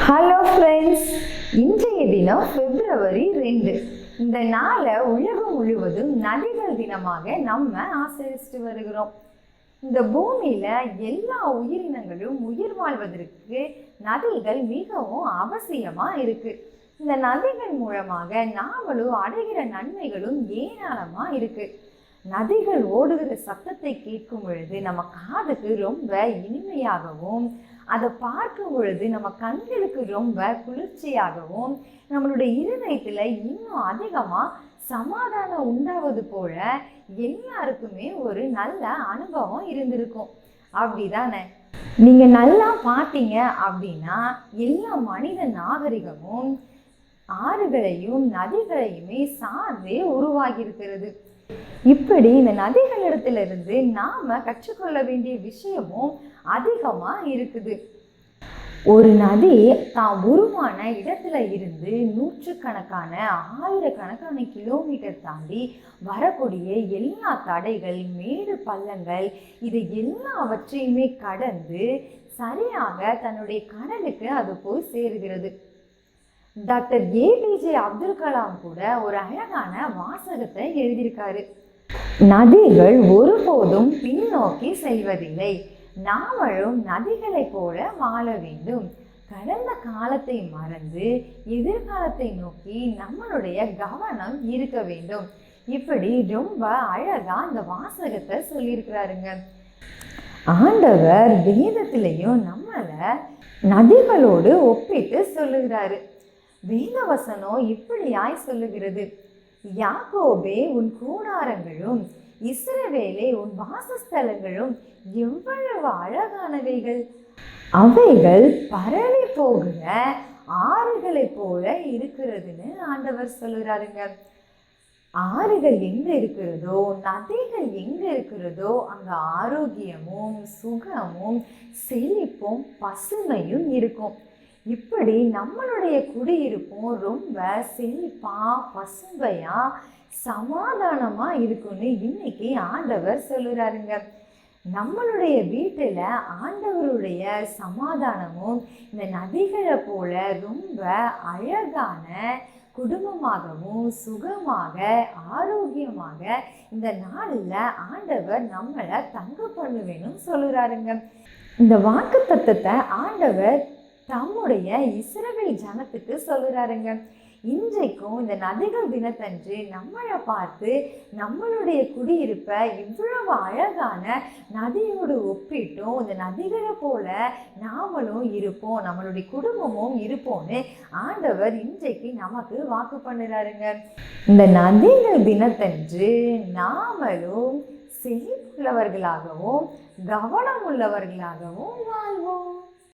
Hello friends, இன்றைய தினம் February 2. இந்த நாளை உலகம் முழுவதும் நதிகள் தினமாக நம்ம ஆசரிச்சுட்டு வருகிறோம். இந்த பூமியில எல்லா உயிரினங்களும் உயிர் வாழ்வதற்கு நதிகள் மிகவும் அவசியமா இருக்கு. இந்த நதிகள் மூலமாக நாமளும் அடைகிற நன்மைகளும் ஏராளமா இருக்கு. நதிகள் ஓடுகிற சத்தத்தை கேட்கும் பொழுது நம்ம காதுக்கு ரொம்ப இனிமையாகவும், அதை பார்க்கும் பொழுது நம்ம கண்களுக்கு ரொம்ப குளிர்ச்சியாகவும், நம்மளுடைய இருதயத்துல இன்னும் அதிகமா சமாதானம் உண்டாவது போல எல்லாருக்குமே ஒரு நல்ல அனுபவம் இருந்திருக்கும். அப்படிதானே? நீங்க நல்லா பார்த்தீங்க அப்படின்னா எல்லா மனித நாகரிகமும் ஆறுகளையும் நதிகளையுமே சார்ந்தே உருவாகி இருக்கிறது. இப்படி இந்த நதிகளிடத்திலிருந்து நாம கற்றுக்கொள்ள வேண்டிய விஷயமும் அதிகமா இருக்குது. ஒரு நதி தான் உருவான இடத்துல இருந்து நூற்றுக்கணக்கான ஆயிரக்கணக்கான கிலோமீட்டர் தாண்டி வரக்கூடிய எல்லா தடைகள், மேடு பள்ளங்கள், இது எல்லாவற்றையுமே கடந்து சரியாக தன்னுடைய கடலுக்கு அது போய் சேருகிறது. டாக்டர் ஏபிஜே அப்துல் கலாம் கூட ஒரு அழகான வாசகத்தை எழுதியிருக்காரு. நதிகள் ஒருபோதும் பின்னோக்கி செல்வதில்லை, நாமளும் நதிகளை போல வாழ வேண்டும். கடந்த காலத்தை மறந்து எதிர்காலத்தை நோக்கி நம்மளுடைய கவனம் இருக்க வேண்டும். இப்படி ரொம்ப அழகா இந்த வாசகத்தை சொல்லியிருக்கிறாருங்க. ஆண்டவர் வேதத்திலையும் நம்மள நதிகளோடு ஒப்பிட்டு சொல்லுகிறாரு. வேதவசனம் இப்படியாய் சொல்லுகிறது: யாக்கோபே, உன் கூடாரங்களும் இஸ்ரவேலே, உன் வாசஸ்தலங்களும் எவ்வளவு அழகானவைகள், அவைகள் பரவி போகிற ஆறுகளை போல இருக்கிறதுன்னு ஆண்டவர் சொல்லுறாருங்க. ஆறுகள் எங்க இருக்கிறதோ, நதிகள் எங்க இருக்கிறதோ, அங்க ஆரோக்கியமும் சுகமும் செழிப்பும் பசுமையும் இருக்கும். இப்படி நம்மளுடைய குடியிருப்பும் ரொம்ப செழிப்பா பசுமையா சமாதானமா இருக்குன்னு இன்னைக்கு ஆண்டவர் சொல்லுறாருங்க. நம்மளுடைய வீட்டுல ஆண்டவருடைய சமாதானமும் இந்த நதிகளை போல ரொம்ப அழகான குடும்பமாகவும் சுகமாக ஆரோக்கியமாக இந்த நாளில் ஆண்டவர் நம்மளை தங்க பண்ணுவேன்னு சொல்லுறாருங்க. இந்த வாக்கு தத்தத்தை ஆண்டவர் தம்முடைய இஸ்ரவேல் ஜனத்துக்கு சொல்லுறாருங்க. இன்றைக்கும் இந்த நதிகள் தினத்தன்று நம்மளை பார்த்து நம்மளுடைய குடியிருப்பை இவ்வளவு அழகான நதியோடு ஒப்பிட்டும் இந்த நதிகளை போல நாமளும் இருப்போம், நம்மளுடைய குடும்பமும் இருப்போம்னு ஆண்டவர் இன்றைக்கு நமக்கு வாக்கு பண்ணுறாருங்க. இந்த நதிகள் தினத்தன்று நாமளும் செழிப்புள்ளவர்களாகவும் கவனம் உள்ளவர்களாகவும் வாழ்வோம்.